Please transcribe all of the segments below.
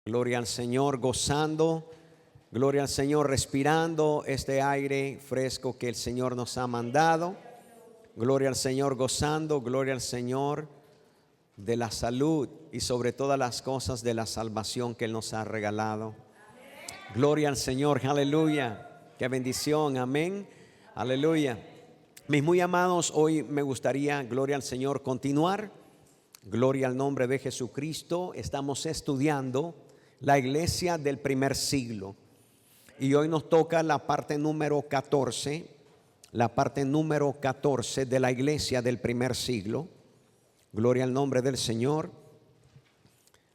Gloria al Señor, gozando, gloria al Señor, respirando este aire fresco que el Señor nos ha mandado. Gloria al Señor, gozando, gloria al Señor de la salud y sobre todas las cosas de la salvación que Él nos ha regalado. Gloria al Señor, aleluya, qué bendición, amén, aleluya. Mis muy amados, hoy me gustaría, gloria al Señor, continuar. Gloria al nombre de Jesucristo. Estamos estudiando la iglesia del primer siglo y hoy nos toca la parte número 14, de la iglesia del primer siglo. Gloria al nombre del Señor,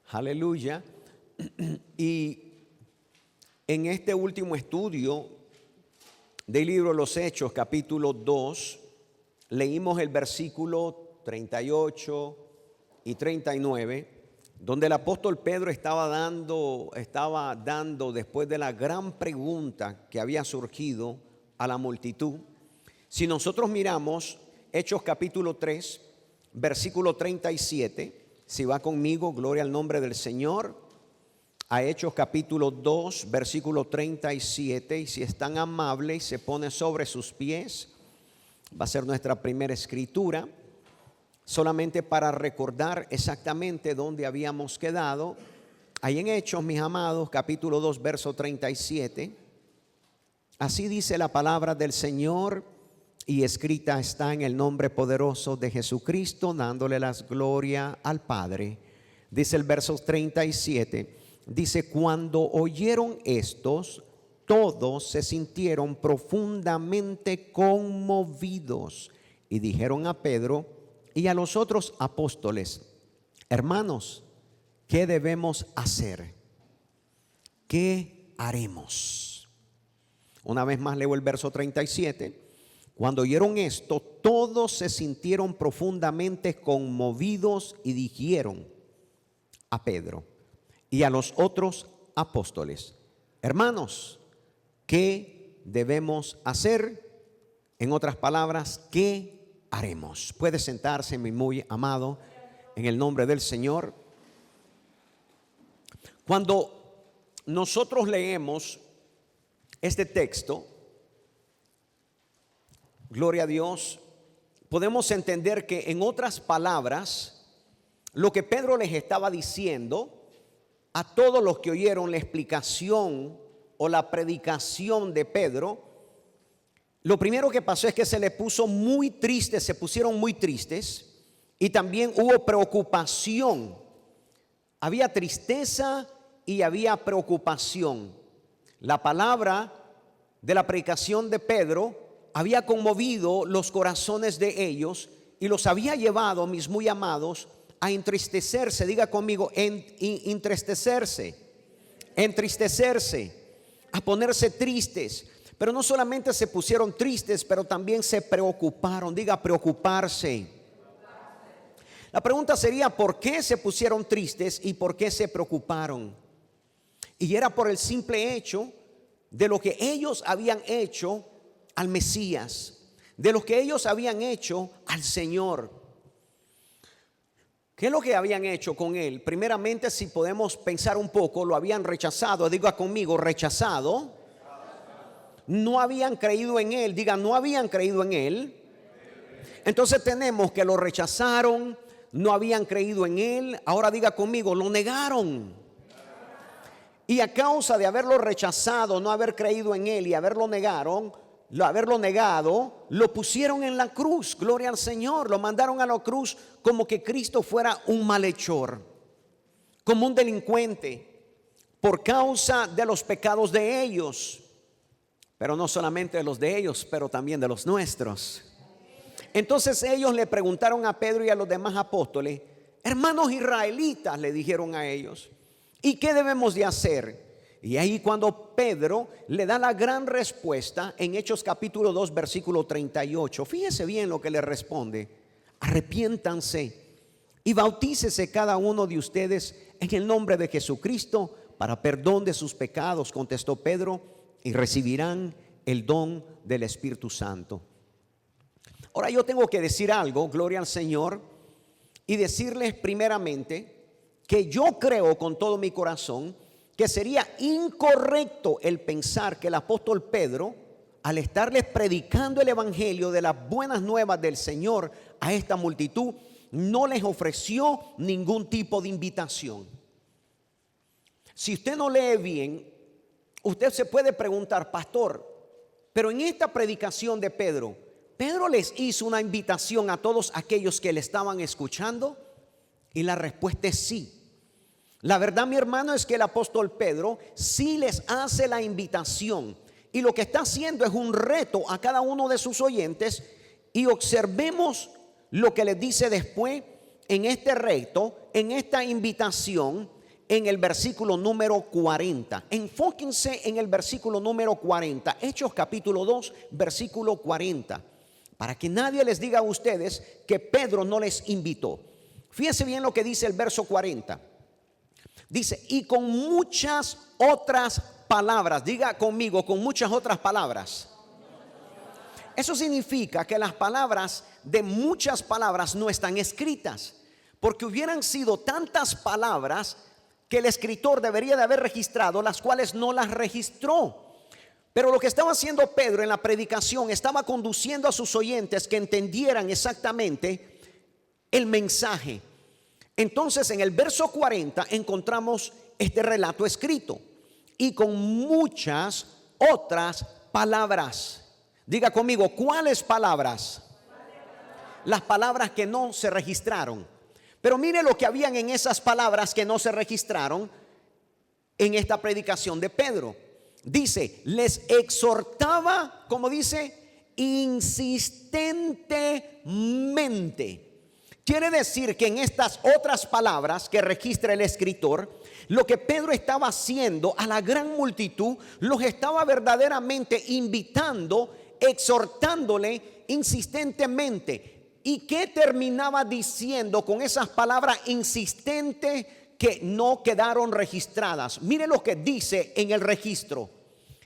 aleluya. Y en este último estudio del libro de los Hechos, capítulo 2, leímos el versículo 38 y 39, donde el apóstol Pedro estaba dando después de la gran pregunta que había surgido a la multitud. Si nosotros miramos Hechos capítulo 3, versículo 37, si va conmigo, gloria al nombre del Señor, a Hechos capítulo 2, versículo 37, y si es tan amable y se pone sobre sus pies, va a ser nuestra primera escritura. Solamente para recordar exactamente dónde habíamos quedado, ahí en Hechos, mis amados, capítulo 2, verso 37, así dice la palabra del Señor, y escrita está en el nombre poderoso de Jesucristo, dándole las gloria al Padre. Dice el verso 37, dice: cuando oyeron estos, todos se sintieron profundamente conmovidos y dijeron a Pedro y a los otros apóstoles: hermanos, ¿qué debemos hacer? ¿Qué haremos? Una vez más leo el verso 37. Cuando oyeron esto, todos se sintieron profundamente conmovidos y dijeron a Pedro y a los otros apóstoles: hermanos, ¿qué debemos hacer? En otras palabras, ¿qué haremos? Puede sentarse, mi muy amado, en el nombre del Señor. Cuando nosotros leemos este texto, gloria a Dios, podemos entender que, en otras palabras, lo que Pedro les estaba diciendo a todos los que oyeron la explicación o la predicación de Pedro, lo primero que pasó es que se pusieron muy tristes, y también hubo preocupación. Había tristeza y había preocupación. La palabra de la predicación de Pedro había conmovido los corazones de ellos y los había llevado, mis muy amados, a entristecerse. Diga conmigo, entristecerse, a ponerse tristes. Pero no solamente se pusieron tristes, pero también se preocuparon. Diga, preocuparse. La pregunta sería: ¿por qué se pusieron tristes y por qué se preocuparon? Y era por el simple hecho de lo que ellos habían hecho al Mesías, de lo que ellos habían hecho al Señor. ¿Qué es lo que habían hecho con Él? Primeramente, si podemos pensar un poco, lo habían rechazado. Diga conmigo, rechazado. No habían creído en Él. Diga, no habían creído en Él. Entonces tenemos que lo rechazaron, no habían creído en Él. Ahora diga conmigo, lo negaron. Y a causa de haberlo rechazado, no haber creído en Él y haberlo negado, lo pusieron en la cruz. Gloria al Señor. Lo mandaron a la cruz como que Cristo fuera un malhechor, como un delincuente, por causa de los pecados de ellos. Pero no solamente de los de ellos, pero también de los nuestros. Entonces ellos le preguntaron a Pedro y a los demás apóstoles: hermanos israelitas, le dijeron a ellos, ¿y qué debemos de hacer? Y ahí cuando Pedro le da la gran respuesta en Hechos capítulo 2, versículo 38, fíjese bien lo que le responde: arrepiéntanse y bautícese cada uno de ustedes en el nombre de Jesucristo para perdón de sus pecados, contestó Pedro, y recibirán el don del Espíritu Santo. Ahora yo tengo que decir algo, gloria al Señor, y decirles primeramente que yo creo con todo mi corazón que sería incorrecto el pensar que el apóstol Pedro, al estarles predicando el evangelio de las buenas nuevas del Señor a esta multitud, no les ofreció ningún tipo de invitación. Si usted no lee bien, usted se puede preguntar, pastor, pero en esta predicación de Pedro, ¿Pedro les hizo una invitación a todos aquellos que le estaban escuchando? Y la respuesta es sí. La verdad, mi hermano, es que el apóstol Pedro sí les hace la invitación, y lo que está haciendo es un reto a cada uno de sus oyentes. Y observemos lo que les dice después en este reto, en esta invitación, en el versículo número 40. Enfóquense en el versículo número 40, Hechos capítulo 2, versículo 40, para que nadie les diga a ustedes que Pedro no les invitó. Fíjense bien lo que dice el verso 40. Dice, y con muchas otras palabras, diga conmigo, con muchas otras palabras. Eso significa que las palabras de muchas palabras no están escritas, porque hubieran sido tantas palabras que el escritor debería de haber registrado, las cuales no las registró. Pero lo que estaba haciendo Pedro en la predicación, estaba conduciendo a sus oyentes que entendieran exactamente el mensaje. Entonces en el verso 40 encontramos este relato escrito, y con muchas otras palabras. Diga conmigo, ¿cuáles palabras? Las palabras que no se registraron. Pero mire lo que habían en esas palabras que no se registraron en esta predicación de Pedro. Dice, les exhortaba, como dice, insistentemente. Quiere decir que en estas otras palabras que registra el escritor, lo que Pedro estaba haciendo a la gran multitud, los estaba verdaderamente invitando, exhortándole insistentemente. ¿Y qué terminaba diciendo con esas palabras insistentes que no quedaron registradas? Mire lo que dice en el registro: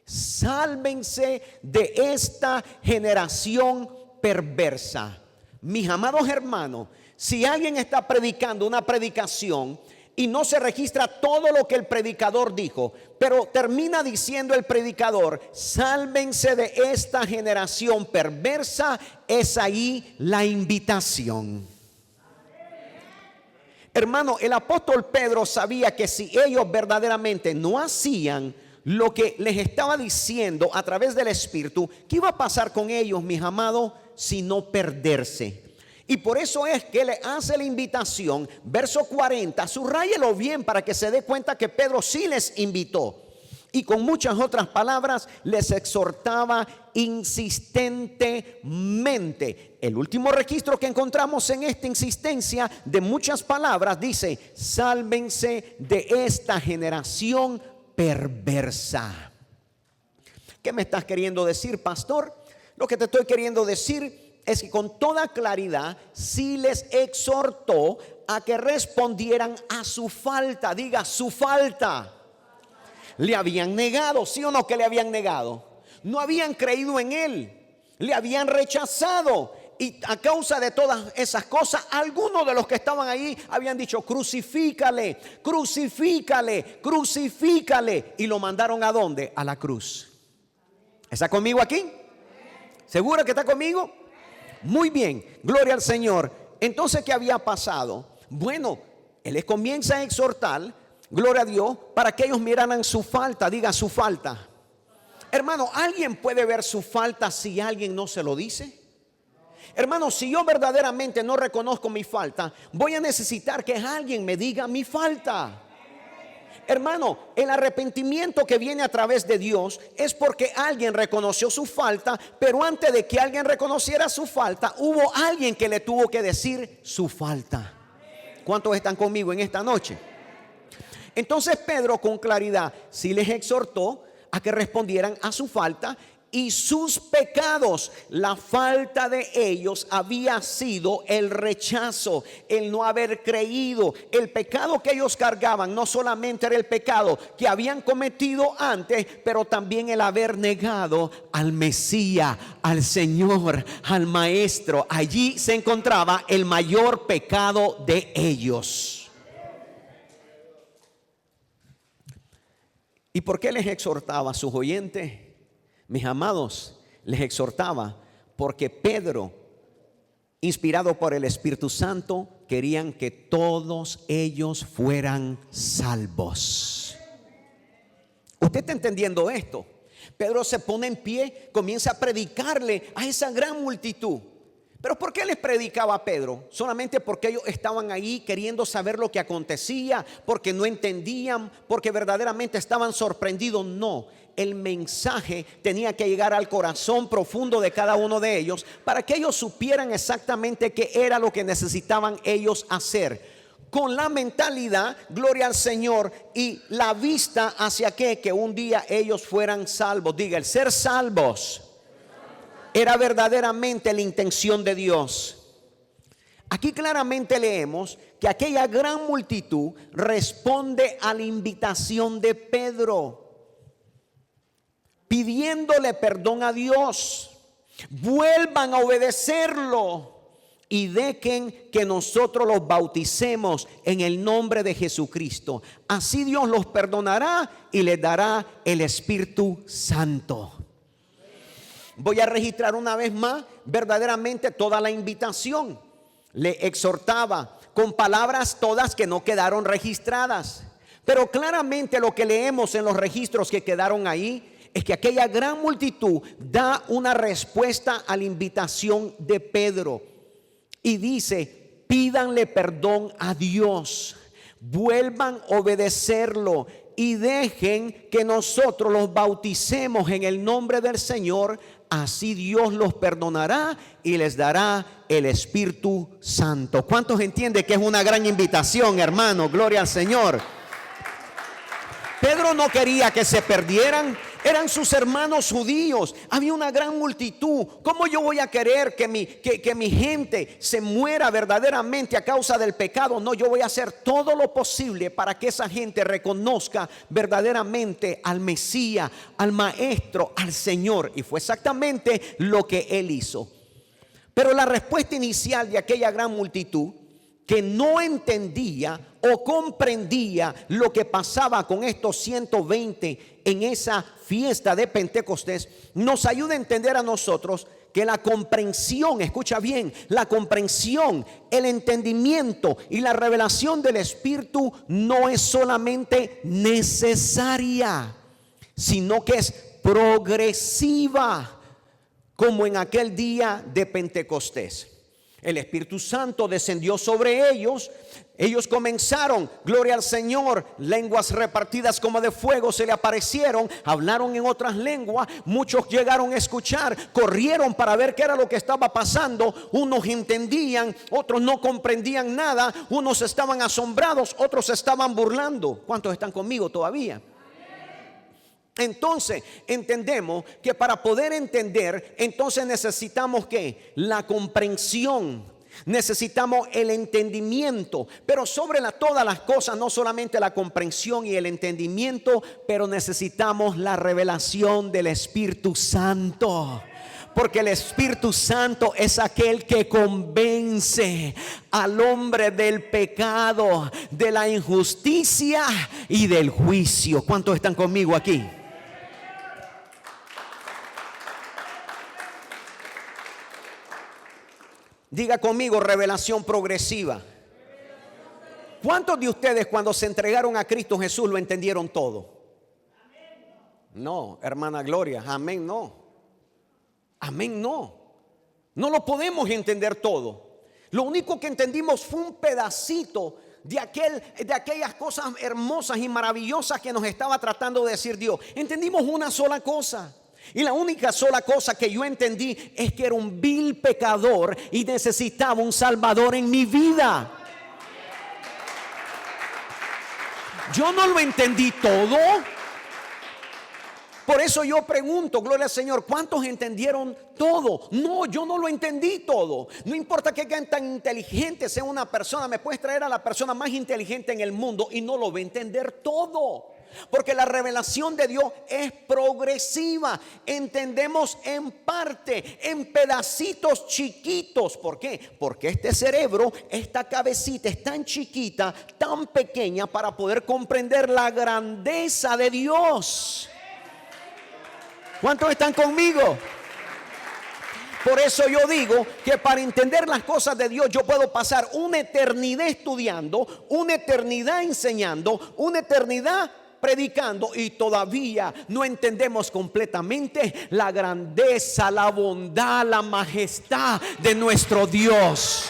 sálvense de esta generación perversa. Mis amados hermanos, si alguien está predicando una predicación y no se registra todo lo que el predicador dijo, pero termina diciendo el predicador, sálvense de esta generación perversa, es ahí la invitación. Hermano, el apóstol Pedro sabía que si ellos verdaderamente no hacían lo que les estaba diciendo a través del Espíritu, ¿qué iba a pasar con ellos, mis amados? Sino perderse. Y por eso es que le hace la invitación, verso 40, subráyelo bien para que se dé cuenta que Pedro sí les invitó. Y con muchas otras palabras les exhortaba insistentemente. El último registro que encontramos en esta insistencia de muchas palabras dice, sálvense de esta generación perversa. ¿Qué me estás queriendo decir, pastor? Lo que te estoy queriendo decir es que con toda claridad sí les exhortó a que respondieran a su falta. Diga, su falta. Le habían negado, ¿sí o no que le habían negado? No habían creído en él, le habían rechazado. Y a causa de todas esas cosas, algunos de los que estaban ahí habían dicho, crucifícale, crucifícale, crucifícale. Y lo mandaron ¿a dónde? A la cruz. ¿Está conmigo aquí? ¿Seguro que está conmigo? Muy bien, gloria al Señor. Entonces, ¿qué había pasado? Bueno, Él les comienza a exhortar, gloria a Dios, para que ellos miraran su falta. Diga, su falta. Hermano, ¿alguien puede ver su falta si alguien no se lo dice? Hermano, si yo verdaderamente no reconozco mi falta, voy a necesitar que alguien me diga mi falta. Hermano, el arrepentimiento que viene a través de Dios es porque alguien reconoció su falta, pero antes de que alguien reconociera su falta, hubo alguien que le tuvo que decir su falta. ¿Cuántos están conmigo en esta noche? Entonces Pedro con claridad sí les exhortó a que respondieran a su falta y sus pecados. La falta de ellos había sido el rechazo, el no haber creído. El pecado que ellos cargaban no solamente era el pecado que habían cometido antes, pero también el haber negado al Mesías, al Señor, al Maestro. Allí se encontraba el mayor pecado de ellos. ¿Y por qué les exhortaba a sus oyentes? Mis amados, les exhortaba porque Pedro, inspirado por el Espíritu Santo, querían que todos ellos fueran salvos. ¿Usted está entendiendo esto? Pedro se pone en pie, comienza a predicarle a esa gran multitud. ¿Pero por qué les predicaba a Pedro? ¿Solamente porque ellos estaban ahí queriendo saber lo que acontecía, porque no entendían, porque verdaderamente estaban sorprendidos? No, el mensaje tenía que llegar al corazón profundo de cada uno de ellos para que ellos supieran exactamente qué era lo que necesitaban ellos hacer, con la mentalidad, gloria al Señor, y la vista hacia que un día ellos fueran salvos. Diga, el ser salvos era verdaderamente la intención de Dios. Aquí claramente leemos que aquella gran multitud responde a la invitación de Pedro, pidiéndole perdón a Dios. Vuelvan a obedecerlo y dejen que nosotros los bauticemos en el nombre de Jesucristo. Así Dios los perdonará y les dará el Espíritu Santo. Voy a registrar una vez más verdaderamente toda la invitación. Le exhortaba con palabras todas que no quedaron registradas, pero claramente lo que leemos en los registros que quedaron ahí es que aquella gran multitud da una respuesta a la invitación de Pedro y dice: pídanle perdón a Dios, vuelvan a obedecerlo y dejen que nosotros los bauticemos en el nombre del Señor. Así Dios los perdonará y les dará el Espíritu Santo. ¿Cuántos entienden que es una gran invitación, hermano? Gloria al Señor. Pedro no quería que se perdieran. Eran sus hermanos judíos. Había una gran multitud. ¿Cómo yo voy a querer que mi gente se muera verdaderamente a causa del pecado? No, yo voy a hacer todo lo posible para que esa gente reconozca verdaderamente al Mesías, al Maestro, al Señor. Y fue exactamente lo que él hizo. Pero la respuesta inicial de aquella gran multitud, que no entendía o comprendía lo que pasaba con estos 120 en esa fiesta de Pentecostés, nos ayuda a entender a nosotros que la comprensión, escucha bien, la comprensión, el entendimiento y la revelación del Espíritu no es solamente necesaria, sino que es progresiva, como en aquel día de Pentecostés. El Espíritu Santo descendió sobre ellos. Ellos comenzaron, gloria al Señor, lenguas repartidas como de fuego se le aparecieron, hablaron en otras lenguas. Muchos llegaron a escuchar, corrieron para ver qué era lo que estaba pasando. Unos entendían, otros no comprendían nada. Unos estaban asombrados, otros estaban burlando. ¿Cuántos están conmigo todavía? Entonces entendemos que para poder entender, entonces necesitamos ¿qué? La comprensión, necesitamos el entendimiento, pero sobre todas las cosas, no solamente la comprensión y el entendimiento, pero necesitamos la revelación del Espíritu Santo. Porque el Espíritu Santo es aquel que convence al hombre del pecado, de la injusticia y del juicio. ¿Cuántos están conmigo aquí? Diga conmigo, revelación progresiva. ¿Cuántos de ustedes cuando se entregaron a Cristo Jesús lo entendieron todo? No, hermana Gloria, amén, no. Amén, no. No lo podemos entender todo. Lo único que entendimos fue un pedacito de aquellas cosas hermosas y maravillosas que nos estaba tratando de decir Dios. Entendimos una sola cosa. Y la única sola cosa que yo entendí es que era un vil pecador y necesitaba un Salvador en mi vida. Yo no lo entendí todo. Por eso yo pregunto, gloria al Señor, ¿cuántos entendieron todo? No, yo no lo entendí todo. No importa que tan inteligente sea una persona, me puedes traer a la persona más inteligente en el mundo y no lo va a entender todo. Porque la revelación de Dios es progresiva. Entendemos en parte, en pedacitos chiquitos. ¿Por qué? Porque este cerebro, esta cabecita es tan chiquita, tan pequeña para poder comprender la grandeza de Dios. ¿Cuántos están conmigo? Por eso yo digo que para entender las cosas de Dios yo puedo pasar una eternidad estudiando, una eternidad enseñando, una eternidad predicando y todavía no entendemos completamente la grandeza, la bondad, la majestad de nuestro Dios.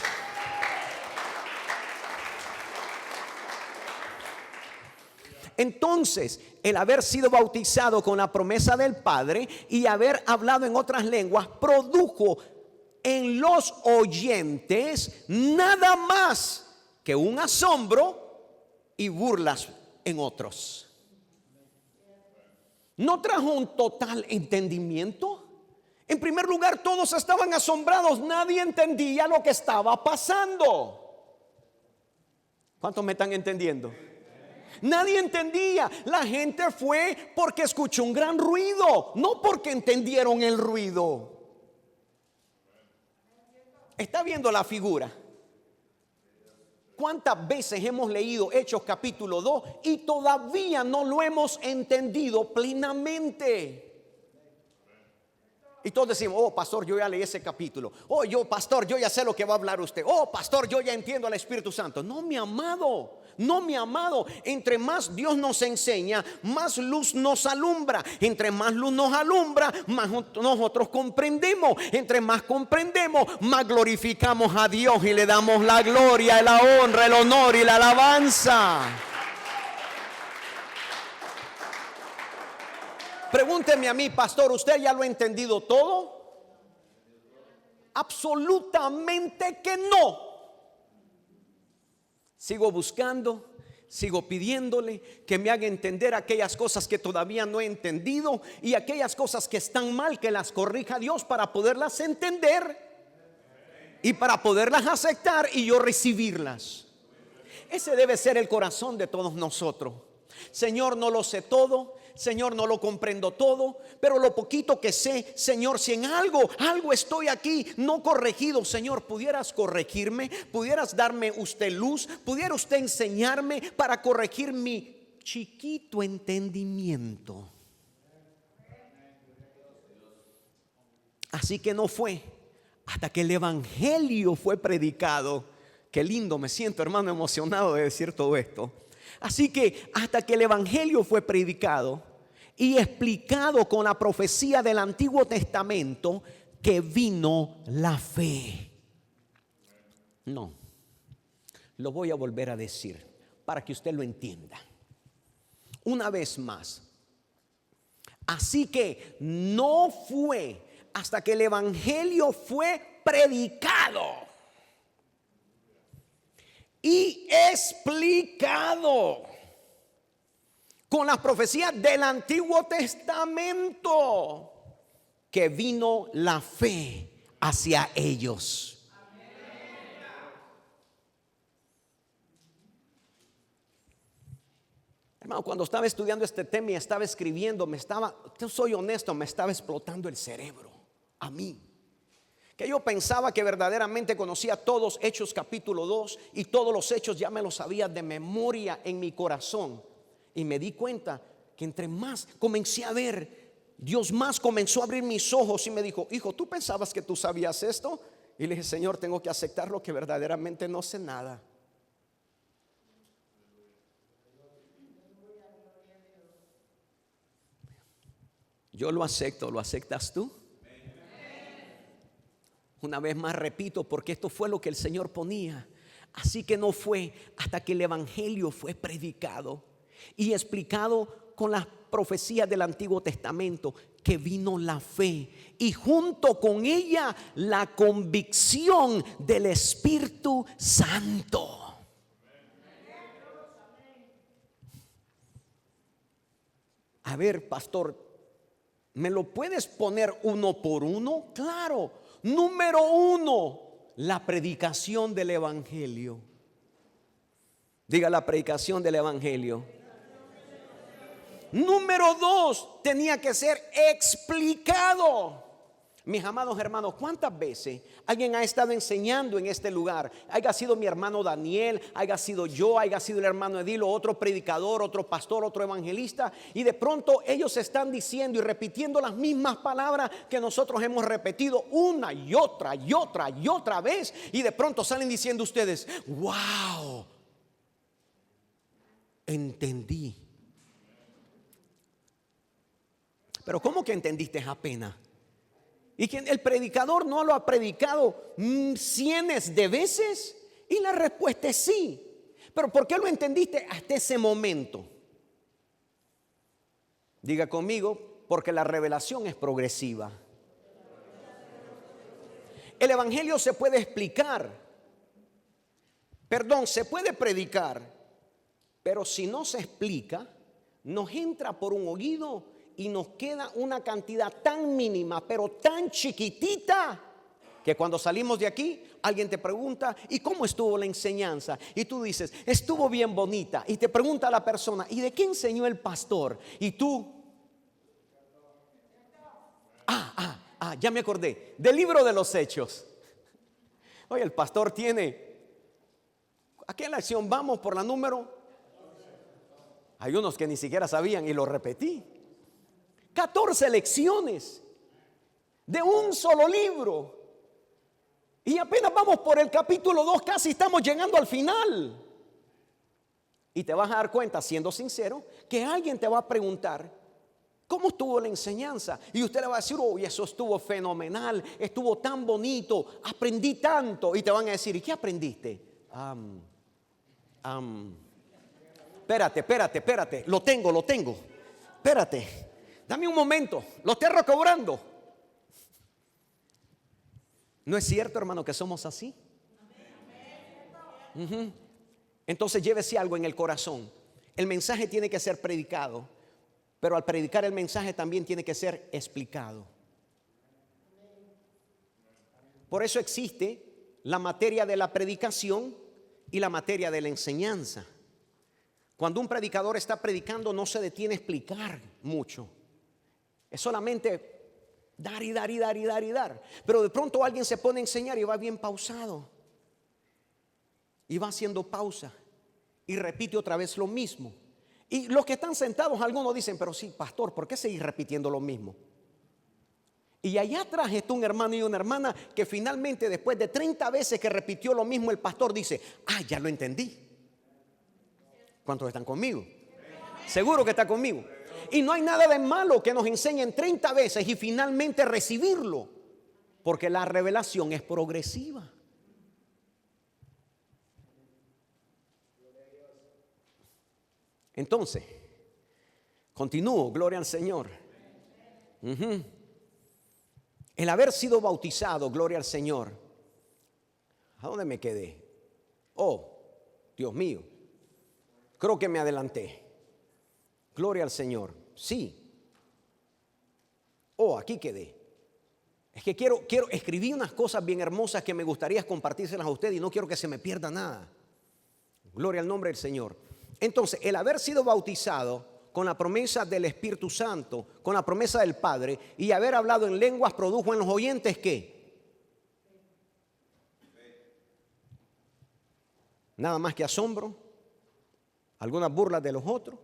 Entonces, el haber sido bautizado con la promesa del Padre y haber hablado en otras lenguas produjo en los oyentes nada más que un asombro y burlas en otros. ¿No trajo un total entendimiento? En primer lugar, todos estaban asombrados, nadie entendía lo que estaba pasando. ¿Cuántos me están entendiendo? Nadie entendía. La gente fue porque escuchó un gran ruido, no porque entendieron el ruido. ¿Está viendo la figura? ¿Cuántas veces hemos leído Hechos capítulo 2 y todavía no lo hemos entendido plenamente? Y todos decimos: oh, pastor, yo ya leí ese capítulo. Oh, pastor, yo ya sé lo que va a hablar usted. Oh, pastor, yo ya entiendo al Espíritu Santo. No, mi amado. No, mi amado, entre más Dios nos enseña, más luz nos alumbra. Entre más luz nos alumbra, más nosotros comprendemos. Entre más comprendemos, más glorificamos a Dios y le damos la gloria, la honra, el honor y la alabanza. Pregúnteme a mí, pastor, ¿usted ya lo ha entendido todo? Absolutamente que no. Sigo buscando, sigo pidiéndole que me haga entender aquellas cosas que todavía no he entendido y aquellas cosas que están mal, que las corrija Dios para poderlas entender y para poderlas aceptar y yo recibirlas. Ese debe ser el corazón de todos nosotros. Señor, no lo sé todo. Señor, no lo comprendo todo, pero lo poquito que sé, Señor, si en algo estoy aquí no corregido, Señor, pudieras corregirme, pudieras darme usted luz, pudiera usted enseñarme para corregir mi chiquito entendimiento. Así que no fue hasta que el evangelio fue predicado. Qué lindo, me siento, hermano, emocionado de decir todo esto. Así que hasta que el evangelio fue predicado y explicado con la profecía del Antiguo Testamento, que vino la fe. No, lo voy a volver a decir para que usted lo entienda una vez más. Así que no fue hasta que el evangelio fue predicado y explicado con las profecías del Antiguo Testamento que vino la fe hacia ellos. Hermano, cuando estaba estudiando este tema y estaba escribiendo, soy honesto, me estaba explotando el cerebro a mí. Que yo pensaba que verdaderamente conocía todos Hechos capítulo 2 y todos los hechos ya me los sabía de memoria en mi corazón. Y me di cuenta que entre más comencé a ver, Dios más comenzó a abrir mis ojos y me dijo: hijo, ¿tú pensabas que tú sabías esto? Y le dije: Señor, tengo que aceptar lo que verdaderamente no sé nada. Yo lo acepto, ¿lo aceptas tú? Una vez más repito, porque esto fue lo que el Señor ponía. Así que no fue hasta que el evangelio fue predicado y explicado con las profecías del Antiguo Testamento que vino la fe y junto con ella la convicción del Espíritu Santo. A ver, pastor, ¿me lo puedes poner uno por uno? Claro. Número 1, la predicación del evangelio. Diga: la predicación del evangelio. Número 2, tenía que ser explicado. Mis amados hermanos, ¿cuántas veces alguien ha estado enseñando en este lugar? Haya sido mi hermano Daniel, haya sido yo, haya sido el hermano Edilo, otro predicador, otro pastor, otro evangelista, y de pronto ellos están diciendo y repitiendo las mismas palabras que nosotros hemos repetido una y otra y otra y otra vez, y de pronto salen diciendo ustedes: wow, entendí. Pero ¿cómo que entendiste apenas? Y que el predicador no lo ha predicado cientos de veces. Y la respuesta es sí. Pero ¿por qué lo entendiste hasta ese momento? Diga conmigo: porque la revelación es progresiva. El evangelio se puede explicar, se puede predicar, pero si no se explica, nos entra por un oído y nos queda una cantidad tan mínima, pero tan chiquitita, que cuando salimos de aquí, alguien te pregunta: ¿y cómo estuvo la enseñanza? Y tú dices: estuvo bien bonita. Y te pregunta a la persona: ¿y de qué enseñó el pastor? Y tú: ya me acordé, del libro de los Hechos. Oye, el pastor tiene, ¿a qué lección vamos? Por la número. Hay unos que ni siquiera sabían y lo repetí. 14 lecciones de un solo libro. Y apenas vamos por el capítulo 2, casi estamos llegando al final. Y te vas a dar cuenta, siendo sincero, que alguien te va a preguntar: ¿cómo estuvo la enseñanza? Y usted le va a decir: uy, eso estuvo fenomenal, estuvo tan bonito, aprendí tanto. Y te van a decir: ¿y qué aprendiste? Espérate, lo tengo. Espérate. Dame un momento, lo estoy recobrando. ¿No es cierto, hermano, que somos así? Entonces llévese algo en el corazón. El mensaje tiene que ser predicado, pero al predicar el mensaje también tiene que ser explicado. Por eso existe la materia de la predicación y la materia de la enseñanza. Cuando un predicador está predicando, no se detiene a explicar mucho. Es solamente dar y dar. Pero de pronto alguien se pone a enseñar y va bien pausado. Y va haciendo pausa. Y repite otra vez lo mismo. Y los que están sentados, algunos dicen: pero sí, pastor, ¿por qué seguir repitiendo lo mismo? Y allá atrás está un hermano y una hermana que finalmente, después de 30 veces que repitió lo mismo, el pastor dice: ya lo entendí. ¿Cuántos están conmigo? Seguro que está conmigo. Y no hay nada de malo que nos enseñen 30 veces y finalmente recibirlo, porque la revelación es progresiva. Entonces, continúo, gloria al Señor. El haber sido bautizado, gloria al Señor. ¿A dónde me quedé? Oh, Dios mío, creo que me adelanté. Gloria al Señor. Sí. Aquí quedé. Es que quiero escribir unas cosas bien hermosas que me gustaría compartírselas a usted y no quiero que se me pierda nada. Gloria al nombre del Señor. Entonces, el haber sido bautizado con la promesa del Espíritu Santo, con la promesa del Padre, y haber hablado en lenguas, produjo en los oyentes ¿qué? Nada más que asombro, algunas burlas de los otros.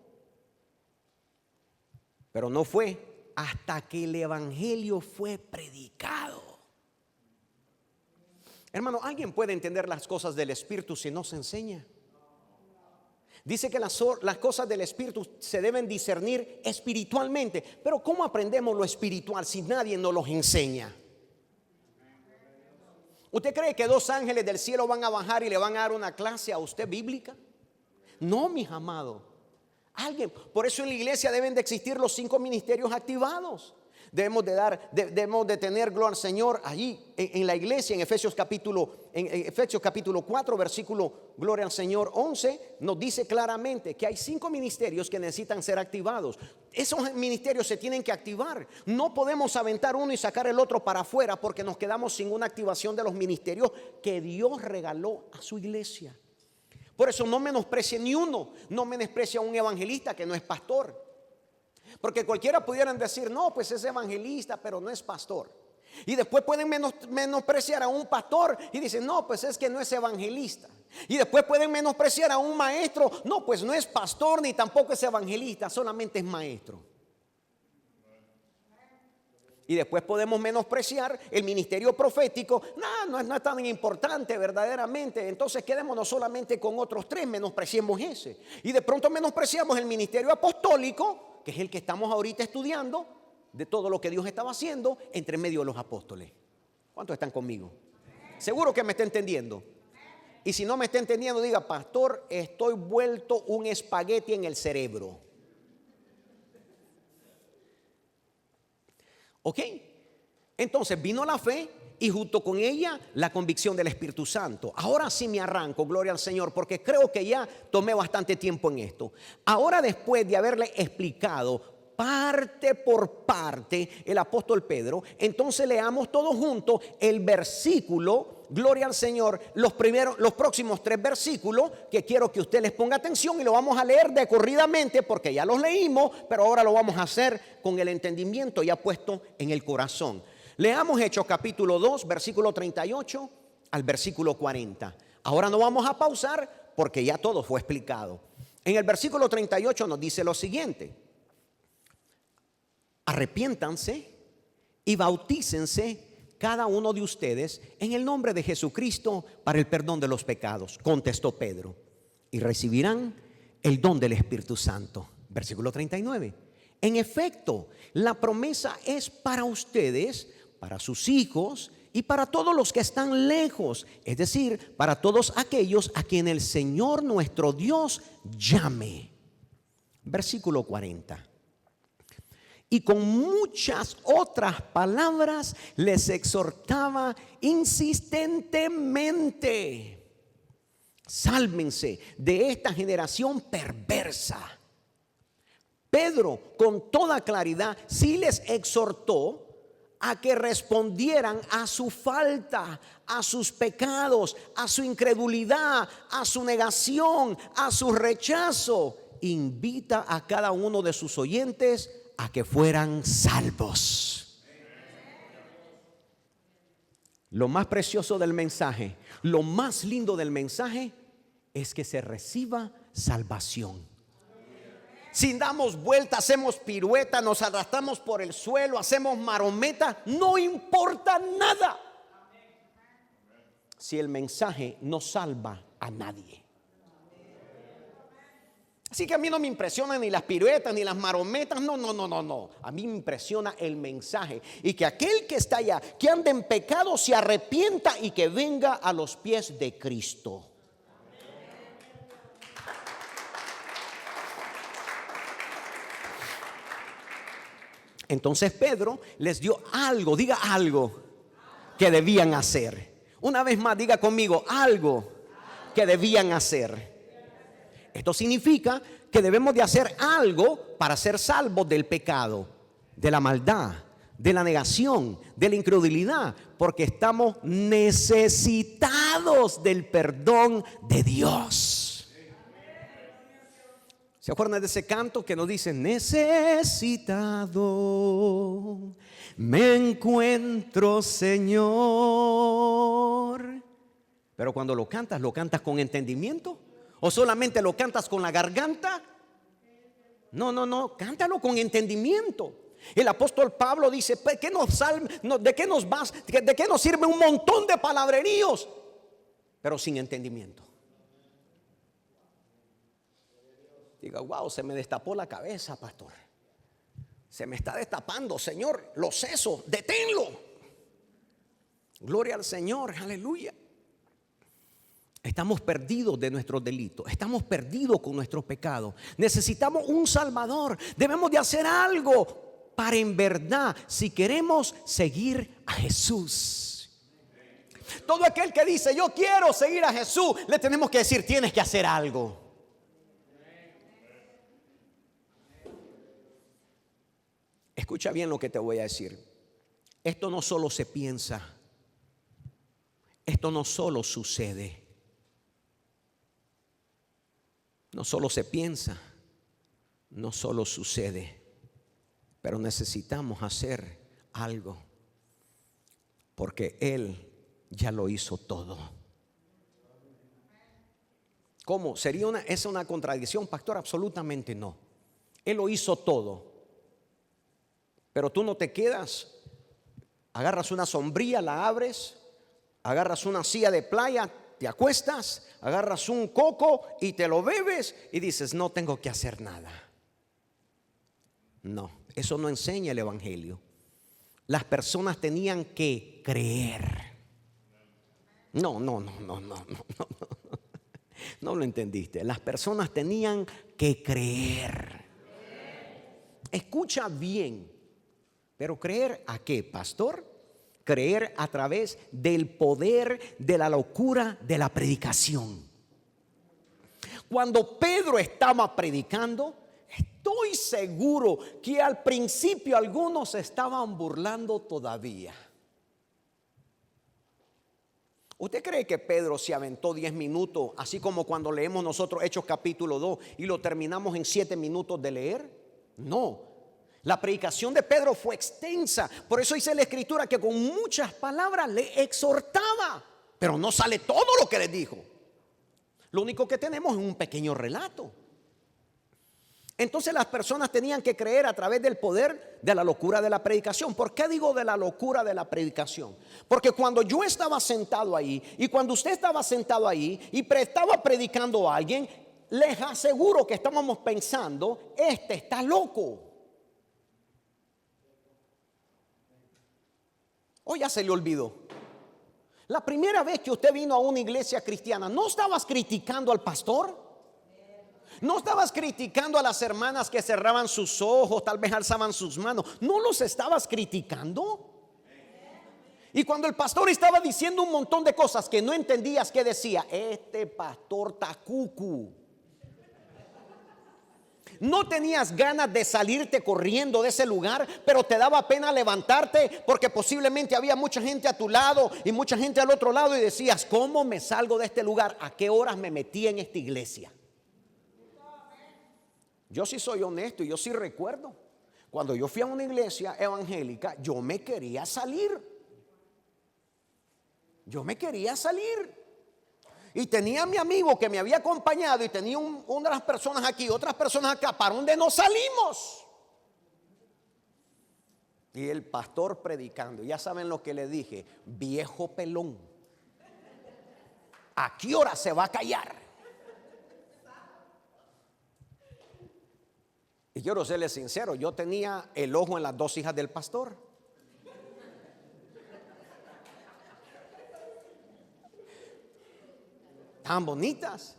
Pero no fue hasta que el evangelio fue predicado. Hermano, ¿alguien puede entender las cosas del Espíritu si no se enseña? Dice que las cosas del Espíritu se deben discernir espiritualmente. Pero ¿cómo aprendemos lo espiritual si nadie nos los enseña? ¿Usted cree que 2 ángeles del cielo van a bajar y le van a dar una clase a usted bíblica? No, mis amados. Por eso en la iglesia deben de existir los 5 ministerios activados. Debemos de tener, gloria al Señor, allí en la iglesia, en Efesios capítulo 4, versículo, gloria al Señor, 11, nos dice claramente que hay 5 ministerios que necesitan ser activados. Esos ministerios se tienen que activar. No podemos aventar uno y sacar el otro para afuera, porque nos quedamos sin una activación de los ministerios que Dios regaló a su iglesia. Por eso no menosprecie ni uno. No menosprecie a un evangelista que no es pastor. Porque cualquiera pudieran decir, no, pues es evangelista, pero no es pastor. Y después pueden menospreciar a un pastor y dicen, no, pues es que no es evangelista. Y después pueden menospreciar a un maestro, no, pues no es pastor ni tampoco es evangelista, solamente es maestro. Y después podemos menospreciar el ministerio profético. No es tan importante verdaderamente. Entonces quedémonos solamente con otros tres, menospreciemos ese. Y de pronto menospreciamos el ministerio apostólico, que es el que estamos ahorita estudiando, de todo lo que Dios estaba haciendo entre medio de los apóstoles. ¿Cuántos están conmigo? Seguro que me está entendiendo. Y si no me está entendiendo, diga, pastor, estoy vuelto un espagueti en el cerebro. ¿Ok? Entonces vino la fe y junto con ella la convicción del Espíritu Santo. Ahora sí me arranco, gloria al Señor, porque creo que ya tomé bastante tiempo en esto. Ahora, después de haberle explicado parte por parte el apóstol Pedro, entonces leamos todos juntos el versículo, gloria al Señor, los próximos 3 versículos que quiero que usted les ponga atención y lo vamos a leer decorridamente porque ya los leímos, pero ahora lo vamos a hacer con el entendimiento ya puesto en el corazón. Leamos Hechos capítulo 2, versículo 38 al versículo 40. Ahora no vamos a pausar porque ya todo fue explicado. En el versículo 38 nos dice lo siguiente: arrepiéntanse y bautícense cada uno de ustedes en el nombre de Jesucristo para el perdón de los pecados, contestó Pedro, y recibirán el don del Espíritu Santo. Versículo 39. En efecto, la promesa es para ustedes, para sus hijos y para todos los que están lejos, es decir, para todos aquellos a quien el Señor nuestro Dios llame. Versículo 40. Y con muchas otras palabras les exhortaba insistentemente: sálvense de esta generación perversa. Pedro, con toda claridad, sí les exhortó a que respondieran a su falta, a sus pecados, a su incredulidad, a su negación, a su rechazo. Invita a cada uno de sus oyentes a que fueran salvos. Lo más precioso del mensaje, lo más lindo del mensaje es que se reciba salvación. Si damos vueltas, hacemos piruetas, nos arrastramos por el suelo, hacemos marometas, no importa nada si el mensaje no salva a nadie. Así que a mí no me impresionan ni las piruetas ni las marometas, no. A mí me impresiona el mensaje y que aquel que está allá, que anda en pecado, se arrepienta y que venga a los pies de Cristo. Entonces Pedro les dio algo, diga algo que debían hacer. Una vez más, diga conmigo, algo que debían hacer. Esto significa que debemos de hacer algo para ser salvos del pecado, de la maldad, de la negación, de la incredulidad, porque estamos necesitados del perdón de Dios. ¿Se acuerdan de ese canto que nos dice: necesitado me encuentro, Señor? Pero cuando lo cantas con entendimiento. ¿O solamente lo cantas con la garganta? No, cántalo con entendimiento. El apóstol Pablo dice: ¿de qué nos sirve un montón de palabreríos, pero sin entendimiento? Diga: wow, se me destapó la cabeza, pastor. Se me está destapando, Señor, los sesos, deténlo. Gloria al Señor, aleluya. Estamos perdidos de nuestros delitos, estamos perdidos con nuestros pecados. Necesitamos un Salvador. Debemos de hacer algo para, en verdad, si queremos seguir a Jesús. Todo aquel que dice: yo quiero seguir a Jesús, le tenemos que decir: tienes que hacer algo. Escucha bien lo que te voy a decir. Esto no solo se piensa, esto no solo sucede. No solo se piensa, no solo sucede. Pero necesitamos hacer algo, porque Él ya lo hizo todo. ¿Cómo? ¿Es una contradicción, pastor? Absolutamente no. Él lo hizo todo. Pero tú no te quedas, agarras una sombrilla, la abres, agarras una silla de playa, te acuestas, agarras un coco y te lo bebes y dices, no tengo que hacer nada. No, eso no enseña el Evangelio. Las personas tenían que creer. No lo entendiste. Las personas tenían que creer. Escucha bien. Pero ¿creer a qué, pastor? Creer a través del poder de la locura de la predicación. Cuando Pedro estaba predicando, estoy seguro que al principio algunos se estaban burlando todavía. ¿Usted cree que Pedro se aventó 10 minutos, así como cuando leemos nosotros Hechos capítulo 2 y lo terminamos en 7 minutos de leer? No. La predicación de Pedro fue extensa. Por eso dice la Escritura que con muchas palabras le exhortaba. Pero no sale todo lo que le dijo. Lo único que tenemos es un pequeño relato. Entonces las personas tenían que creer a través del poder de la locura de la predicación. ¿Por qué digo de la locura de la predicación? Porque cuando yo estaba sentado ahí y cuando usted estaba sentado ahí y estaba predicando a alguien, les aseguro que estábamos pensando, este está loco. O ya se le olvidó. La primera vez que usted vino a una iglesia cristiana, ¿no estabas criticando al pastor? ¿No estabas criticando a las hermanas que cerraban sus ojos, tal vez alzaban sus manos? ¿No los estabas criticando? Y cuando el pastor estaba diciendo un montón de cosas que no entendías, ¿qué decía? Este pastor tacucu. No tenías ganas de salirte corriendo de ese lugar, pero te daba pena levantarte porque posiblemente había mucha gente a tu lado y mucha gente al otro lado y decías, ¿cómo me salgo de este lugar? ¿A qué horas me metí en esta iglesia? Yo sí soy honesto y yo sí recuerdo. Cuando yo fui a una iglesia evangélica, yo me quería salir. Y tenía a mi amigo que me había acompañado y tenía unas personas aquí, otras personas acá. ¿Para dónde nos salimos? Y el pastor predicando. Ya saben lo que le dije. Viejo pelón, ¿a qué hora se va a callar? Y quiero serles sincero, yo tenía el ojo en las dos hijas del pastor. Tan bonitas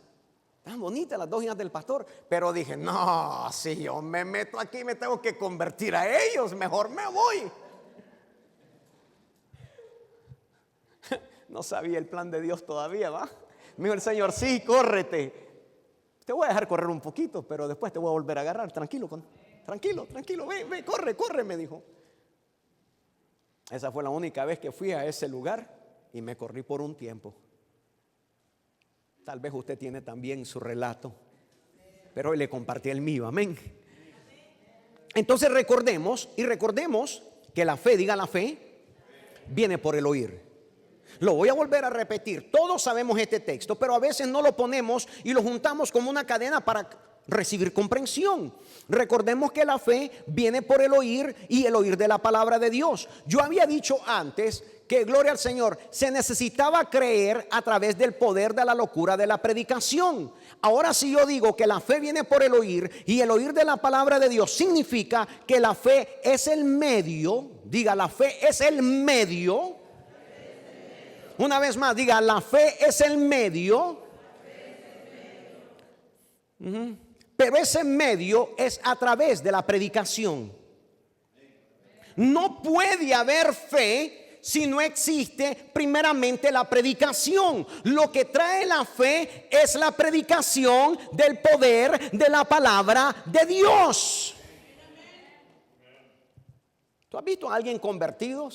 las dos hijas del pastor. Pero dije, no, si yo me meto aquí me tengo que convertir a ellos, mejor me voy. No sabía el plan de Dios todavía, ¿va? Me dijo el Señor, sí, córrete. Te voy a dejar correr un poquito, pero después te voy a volver a agarrar. Tranquilo, ve, corre, me dijo. Esa fue la única vez que fui a ese lugar y me corrí por un tiempo. Tal vez usted tiene también su relato, pero hoy le compartí el mío, amén. Entonces recordemos que la fe, diga la fe, viene por el oír. Lo voy a volver a repetir. Todos sabemos este texto, pero a veces no lo ponemos y lo juntamos como una cadena para recibir comprensión. Recordemos que la fe viene por el oír y el oír de la palabra de Dios. Yo había dicho antes que, gloria al Señor, se necesitaba creer a través del poder de la locura de la predicación. Ahora si yo digo que la fe viene por el oír y el oír de la palabra de Dios, significa que la fe es el medio. Diga, la fe es el medio. Una vez más, diga, la fe es el medio. Pero ese medio es a través de la predicación. No puede haber fe si no existe primeramente la predicación. Lo que trae la fe es la predicación del poder de la palabra de Dios. ¿Tú has visto a alguien convertido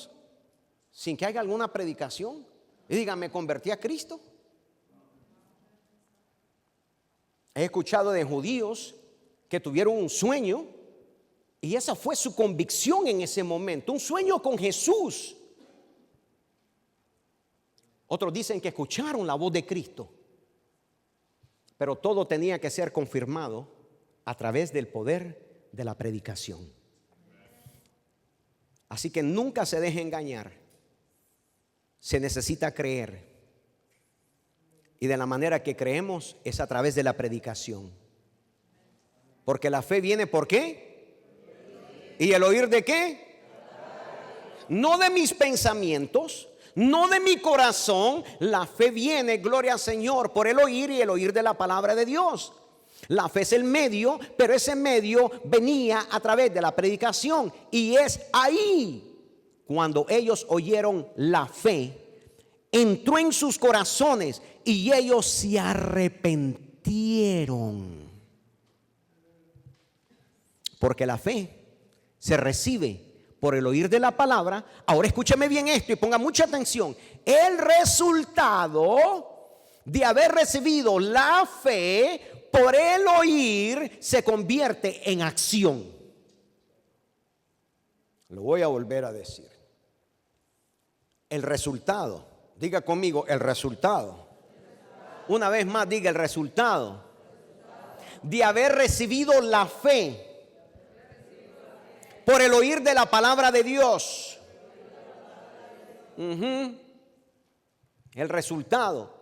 sin que haya alguna predicación? Y diga, me convertí a Cristo. He escuchado de judíos que tuvieron un sueño Y esa fue su convicción en ese momento, un sueño con Jesús. Otros dicen que escucharon la voz de Cristo, pero todo tenía que ser confirmado a través del poder de la predicación. Así que nunca se deje engañar. Se necesita creer. Y de la manera que creemos es a través de la predicación. Porque la fe viene ¿por qué? ¿Y el oír de qué? No de mis pensamientos, no de mi corazón. La fe viene, gloria al Señor, por el oír y el oír de la palabra de Dios. La fe es el medio, pero ese medio venía a través de la predicación. Y es ahí cuando ellos oyeron la fe, entró en sus corazones y ellos se arrepintieron. Porque la fe se recibe por el oír de la palabra. Ahora escúcheme bien esto y ponga mucha atención. El resultado de haber recibido la fe por el oír se convierte en acción. Lo voy a volver a decir. El resultado, diga conmigo, el resultado. Una vez más, diga el resultado de haber recibido la fe por el oír de la palabra de Dios. El resultado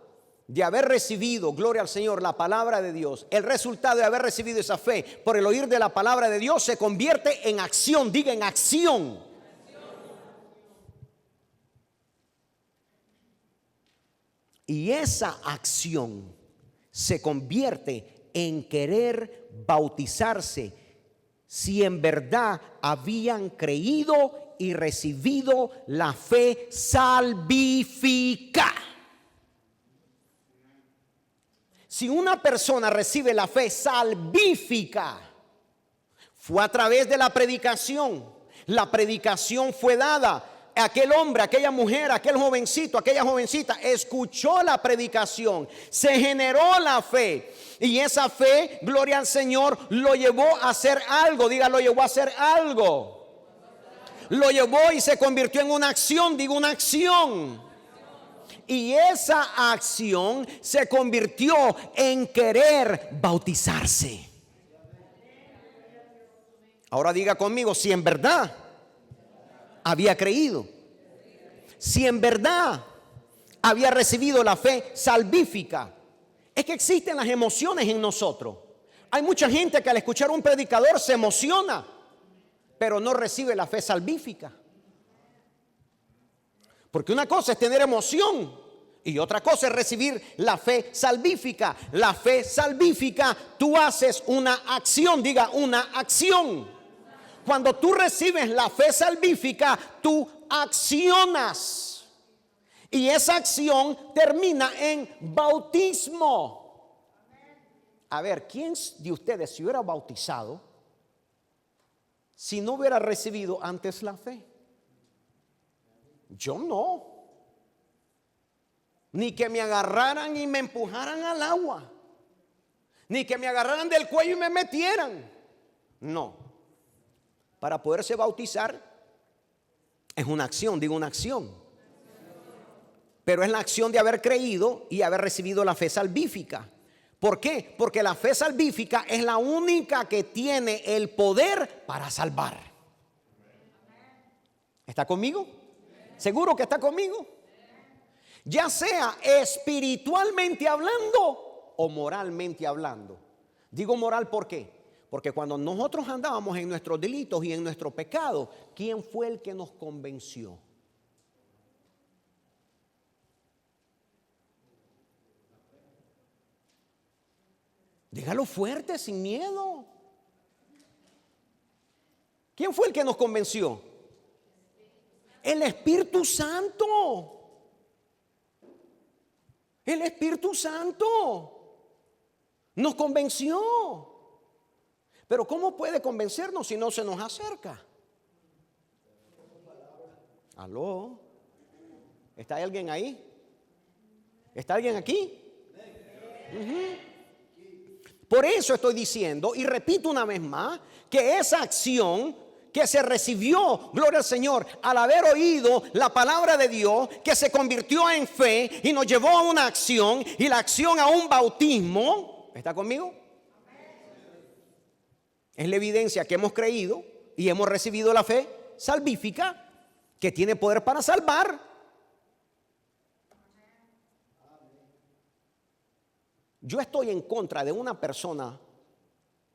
de haber recibido, gloria al Señor, la palabra de Dios. El resultado de haber recibido esa fe por el oír de la palabra de Dios se convierte en acción. Diga en acción. Y esa acción se convierte en querer bautizarse si en verdad habían creído y recibido la fe salvífica. Si una persona recibe la fe salvífica, fue a través de la predicación. La predicación fue dada. Aquel hombre, aquella mujer, aquel jovencito, aquella jovencita escuchó la predicación, se generó la fe. Y esa fe, gloria al Señor, lo llevó a hacer algo. Diga, lo llevó a hacer algo. Lo llevó y se convirtió en una acción. Digo, una acción. Y esa acción se convirtió en querer bautizarse. Ahora diga conmigo, si en verdad había creído, si en verdad había recibido la fe salvífica. Es que existen las emociones en nosotros. Hay mucha gente que al escuchar a un predicador se emociona, pero no recibe la fe salvífica. Porque una cosa es tener emoción y otra cosa es recibir la fe salvífica. La fe salvífica, tú haces una acción, diga una acción. Cuando tú recibes la fe salvífica, tú accionas. Y esa acción termina en bautismo. A ver, ¿quién de ustedes se hubiera bautizado si no hubiera recibido antes la fe? Yo no. Ni que me agarraran y me empujaran al agua. Ni que me agarraran del cuello y me metieran. No. Para poderse bautizar es una acción, digo una acción. Pero es la acción de haber creído y haber recibido la fe salvífica. ¿Por qué? Porque la fe salvífica es la única que tiene el poder para salvar. ¿Está conmigo? ¿Seguro que está conmigo? Ya sea espiritualmente hablando o moralmente hablando. Digo moral, ¿por qué? Porque cuando nosotros andábamos en nuestros delitos y en nuestro pecado, ¿quién fue el que nos convenció? Dígalo fuerte, sin miedo. ¿Quién fue el que nos convenció? El Espíritu Santo. El Espíritu Santo nos convenció. Pero ¿cómo puede convencernos si no se nos acerca? ¿Aló? ¿Está alguien ahí? ¿Está alguien aquí? Por eso estoy diciendo, y repito una vez más, que esa acción que se recibió, gloria al Señor, al haber oído la palabra de Dios, que se convirtió en fe y nos llevó a una acción, y la acción a un bautismo. ¿Está conmigo? Es la evidencia que hemos creído y hemos recibido la fe salvífica, que tiene poder para salvar. Yo estoy en contra de una persona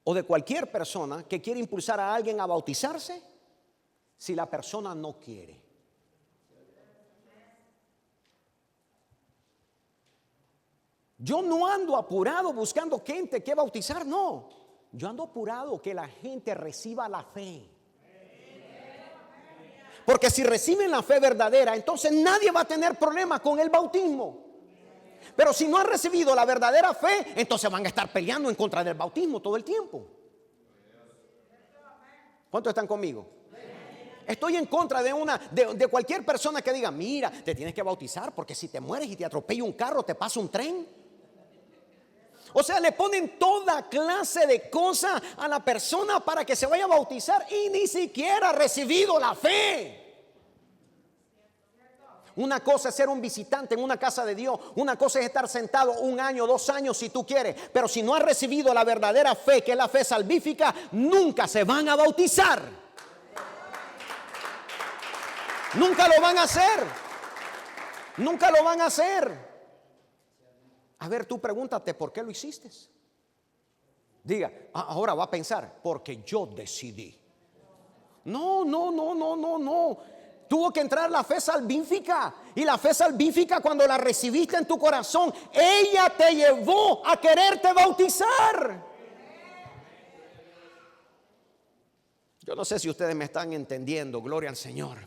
o de cualquier persona que quiere impulsar a alguien a bautizarse si la persona no quiere. Yo no ando apurado buscando gente que bautizar, no. Yo ando apurado que la gente reciba la fe. Porque si reciben la fe verdadera, entonces nadie va a tener problema con el bautismo. Pero si no han recibido la verdadera fe, entonces van a estar peleando en contra del bautismo todo el tiempo. ¿Cuántos están conmigo? Estoy en contra de cualquier persona que diga, mira, te tienes que bautizar porque si te mueres y te atropella un carro, te pasa un tren. O sea, le ponen toda clase de cosas a la persona para que se vaya a bautizar y ni siquiera ha recibido la fe. Una cosa es ser un visitante en una casa de Dios. Una cosa es estar sentado 1 año, 2 años si tú quieres. Pero si no has recibido la verdadera fe, que es la fe salvífica, nunca se van a bautizar. Nunca lo van a hacer. Nunca lo van a hacer. A ver, tú pregúntate, ¿por qué lo hiciste? Diga, ahora va a pensar, porque yo decidí. No. Tuvo que entrar la fe salvífica. Y la fe salvífica, cuando la recibiste en tu corazón, ella te llevó a quererte bautizar. Yo no sé si ustedes me están entendiendo, gloria al Señor.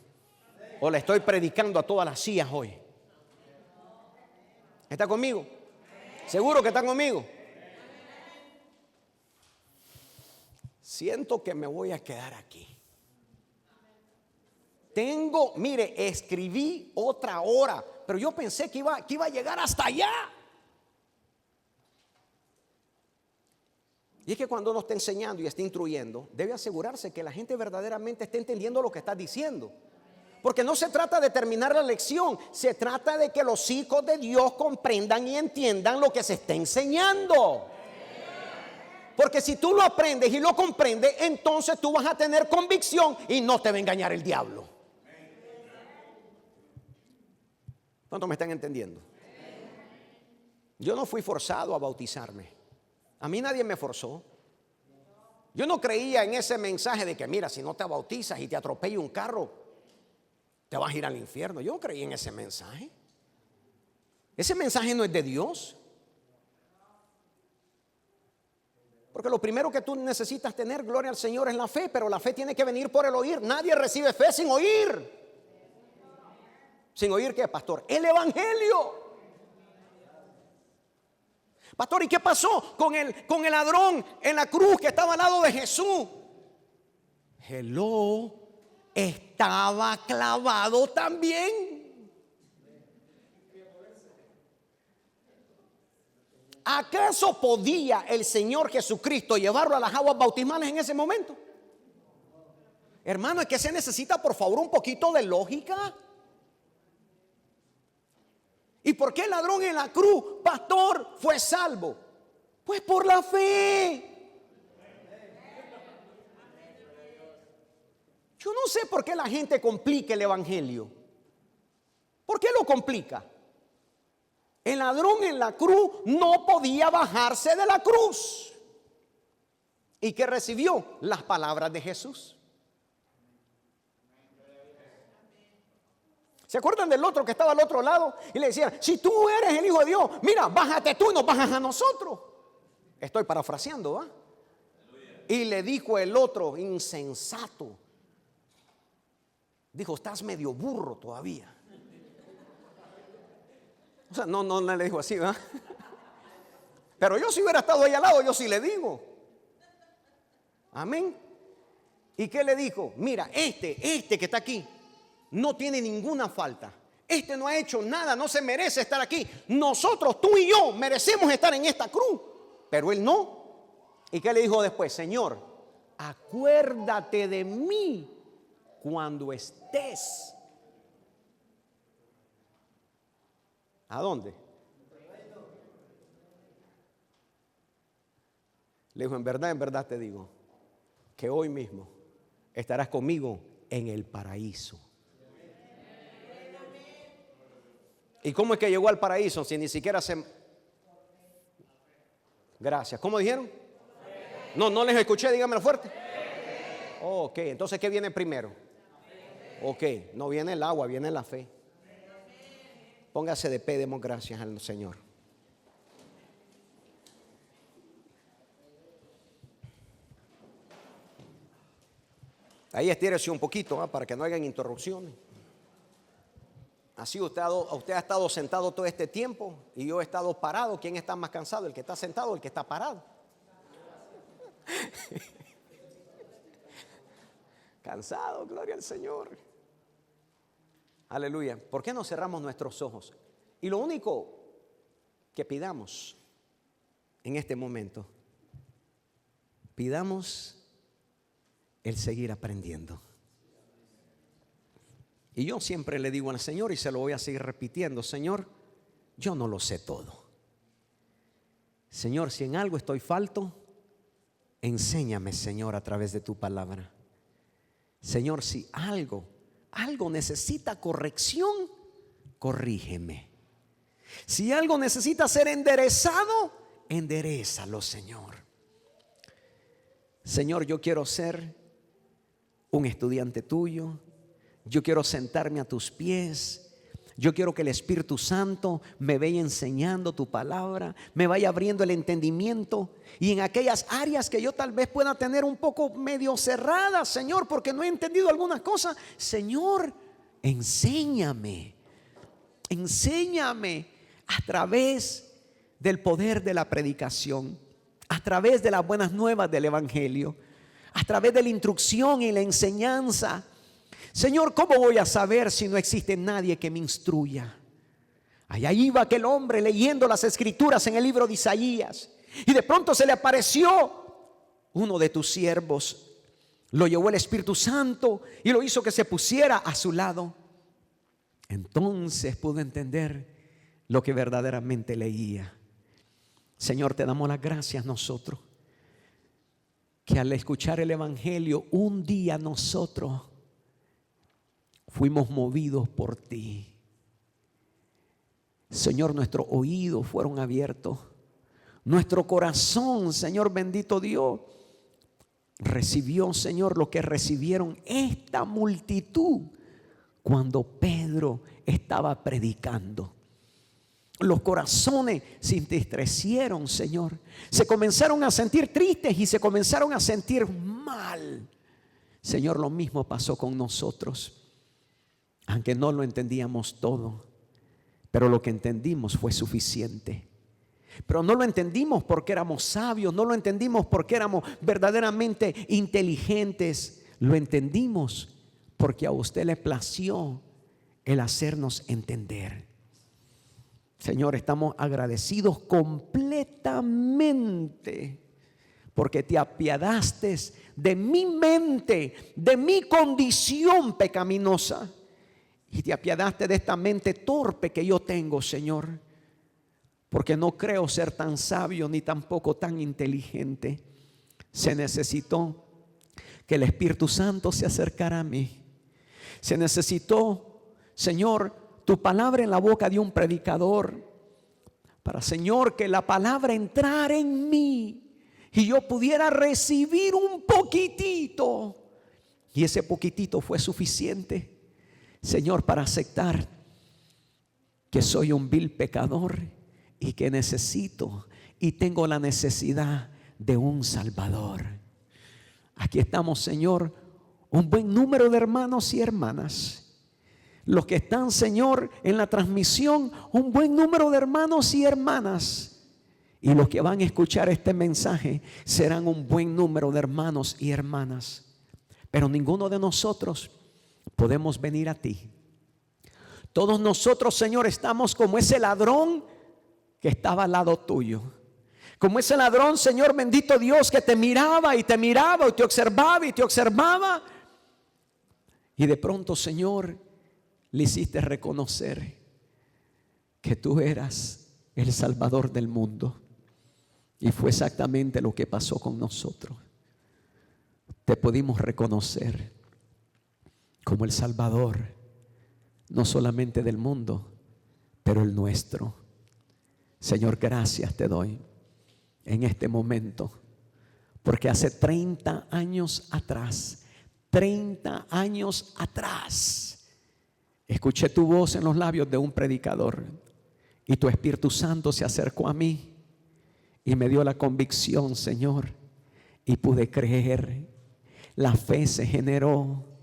O le estoy predicando a todas las sillas hoy. ¿Está conmigo? ¿Seguro que están conmigo? Siento que me voy a quedar aquí. Mire, escribí otra hora, pero yo pensé que iba a llegar hasta allá. Y es que cuando uno está enseñando y está instruyendo, debe asegurarse que la gente verdaderamente esté entendiendo lo que está diciendo. Porque no se trata de terminar la lección, se trata de que los hijos de Dios comprendan y entiendan lo que se está enseñando. Porque si tú lo aprendes y lo comprendes, entonces tú vas a tener convicción y no te va a engañar el diablo. ¿Cuántos me están entendiendo? Yo no fui forzado a bautizarme. A mí nadie me forzó. Yo no creía en ese mensaje de que mira, si no te bautizas y te atropella un carro, te vas a ir al infierno. Yo no creí en ese mensaje. Ese mensaje no es de Dios. Porque lo primero que tú necesitas tener, gloria al Señor, es la fe. Pero la fe tiene que venir por el oír. Nadie recibe fe sin oír. ¿Sin oír qué, pastor? El evangelio. Pastor, ¿y qué pasó con el ladrón en la cruz que estaba al lado de Jesús? Hello, estaba clavado también. ¿Acaso podía el Señor Jesucristo llevarlo a las aguas bautismales en ese momento? Hermano, es que se necesita por favor un poquito de lógica. ¿Y por qué el ladrón en la cruz, pastor, fue salvo? Pues por la fe. Yo no sé por qué la gente complica el evangelio. ¿Por qué lo complica? El ladrón en la cruz no podía bajarse de la cruz. ¿Y qué recibió? Las palabras de Jesús. ¿Se acuerdan del otro que estaba al otro lado? Y le decían, si tú eres el Hijo de Dios, mira, bájate tú y nos bajas a nosotros. Estoy parafraseando, ¿ah? Y le dijo el otro, insensato. Dijo, estás medio burro todavía. O sea, no le dijo así, ¿verdad? Pero yo si hubiera estado ahí al lado, yo sí le digo. Amén. ¿Y qué le dijo? Mira, este que está aquí no tiene ninguna falta. Este no ha hecho nada, no se merece estar aquí. Nosotros, tú y yo, merecemos estar en esta cruz. Pero él no. ¿Y qué le dijo después? Señor, acuérdate de mí cuando estés. ¿A dónde? Le dijo, en verdad te digo, que hoy mismo estarás conmigo en el paraíso. ¿Y cómo es que llegó al paraíso si ni siquiera se... Gracias. ¿Cómo dijeron? No les escuché, díganmelo fuerte. Ok, entonces ¿qué viene primero? Ok, no viene el agua, viene la fe. Póngase de pie, demos gracias al Señor. Ahí estírese un poquito, para que no hayan interrupciones. Así usted ha estado sentado todo este tiempo y yo he estado parado. ¿Quién está más cansado? ¿El que está sentado o el que está parado? Cansado, gloria al Señor. Aleluya. ¿Por qué no cerramos nuestros ojos? Y lo único que pidamos en este momento, pidamos el seguir aprendiendo. Y yo siempre le digo al Señor, y se lo voy a seguir repitiendo: Señor, yo no lo sé todo. Señor, si en algo estoy falto, enséñame, Señor, a través de tu palabra. Señor, si algo necesita corrección, corrígeme. Si algo necesita ser enderezado, enderézalo, Señor. Señor, yo quiero ser un estudiante tuyo. Yo quiero sentarme a tus pies. Yo quiero que el Espíritu Santo me vaya enseñando tu palabra, me vaya abriendo el entendimiento. Y en aquellas áreas que yo tal vez pueda tener un poco medio cerradas, Señor, porque no he entendido algunas cosas, Señor, enséñame a través del poder de la predicación, a través de las buenas nuevas del Evangelio, a través de la instrucción y la enseñanza. Señor, ¿cómo voy a saber si no existe nadie que me instruya? Allá iba aquel hombre leyendo las escrituras en el libro de Isaías, y de pronto se le apareció uno de tus siervos. Lo llevó el Espíritu Santo y lo hizo que se pusiera a su lado. Entonces pudo entender lo que verdaderamente leía. Señor, te damos las gracias nosotros, que al escuchar el Evangelio un día nosotros fuimos movidos por ti. Señor, nuestros oídos fueron abiertos. Nuestro corazón, Señor bendito Dios, recibió, Señor, lo que recibieron esta multitud cuando Pedro estaba predicando. Los corazones se entristecieron, Señor. Se comenzaron a sentir tristes y se comenzaron a sentir mal. Señor, lo mismo pasó con nosotros. Aunque no lo entendíamos todo, pero lo que entendimos fue suficiente. Pero no lo entendimos porque éramos sabios, no lo entendimos porque éramos verdaderamente inteligentes. Lo entendimos porque a usted le plació el hacernos entender. Señor, estamos agradecidos completamente porque te apiadaste de mi mente, de mi condición pecaminosa. Y te apiadaste de esta mente torpe que yo tengo, Señor, porque no creo ser tan sabio ni tampoco tan inteligente. Se necesitó que el Espíritu Santo se acercara a mí. Se necesitó, Señor, tu palabra en la boca de un predicador, para, Señor, que la palabra entrara en mí y yo pudiera recibir un poquitito. Y ese poquitito fue suficiente, Señor, para aceptar que soy un vil pecador y que necesito y tengo la necesidad de un Salvador. Aquí estamos, Señor, un buen número de hermanos y hermanas. Los que están, Señor, en la transmisión, un buen número de hermanos y hermanas. Y los que van a escuchar este mensaje serán un buen número de hermanos y hermanas. Pero ninguno de nosotros podemos venir a ti. Todos nosotros, Señor, estamos como ese ladrón que estaba al lado tuyo, Como ese ladrón, Señor bendito Dios, que te miraba y te miraba y te observaba y te observaba. Y de pronto, Señor, le hiciste reconocer que tú eras el Salvador del mundo. Y fue exactamente lo que pasó con nosotros. Te pudimos reconocer como el Salvador, no solamente del mundo, pero el nuestro. Señor, gracias te doy en este momento, porque hace 30 años atrás, escuché tu voz en los labios de un predicador y tu Espíritu Santo se acercó a mí y me dio la convicción, Señor, y pude creer. La fe se generó.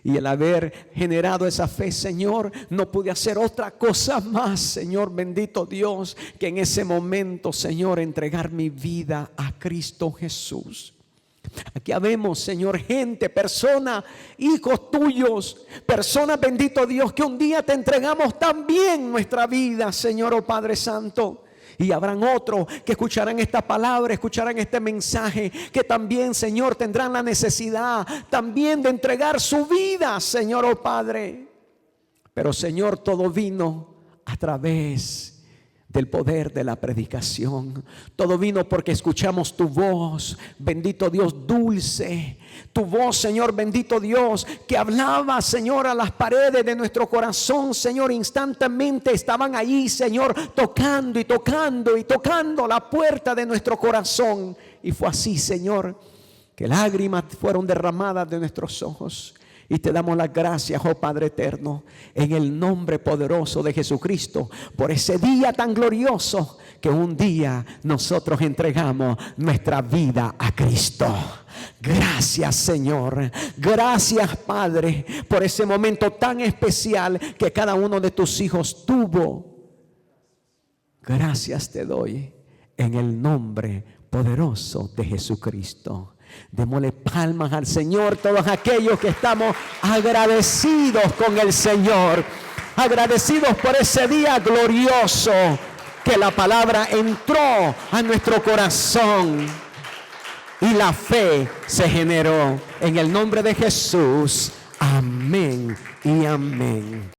Y el haber generado esa fe, Señor, no pude hacer otra cosa más, Señor bendito Dios, que en ese momento, Señor, entregar mi vida a Cristo Jesús. Aquí habemos, Señor, gente, personas, hijos tuyos, personas, bendito Dios, que un día te entregamos también nuestra vida, Señor, oh Padre Santo. Y habrán otros que escucharán esta palabra, escucharán este mensaje, que también, Señor, tendrán la necesidad también de entregar su vida, Señor, oh Padre. Pero, Señor, todo vino a través del poder de la predicación. Todo vino porque escuchamos tu voz, bendito Dios, dulce. Tu voz, Señor, bendito Dios, que hablaba, Señor, a las paredes de nuestro corazón, Señor, instantáneamente estaban ahí, Señor, tocando y tocando y tocando la puerta de nuestro corazón. Y fue así, Señor, que lágrimas fueron derramadas de nuestros ojos. Y te damos las gracias, oh Padre eterno, en el nombre poderoso de Jesucristo, por ese día tan glorioso que un día nosotros entregamos nuestra vida a Cristo. Gracias, Señor. Gracias, Padre, por ese momento tan especial que cada uno de tus hijos tuvo. Gracias te doy en el nombre poderoso de Jesucristo. Démosle palmas al Señor, todos aquellos que estamos agradecidos con el Señor, agradecidos por ese día glorioso que la palabra entró a nuestro corazón y la fe se generó. En el nombre de Jesús, amén y amén.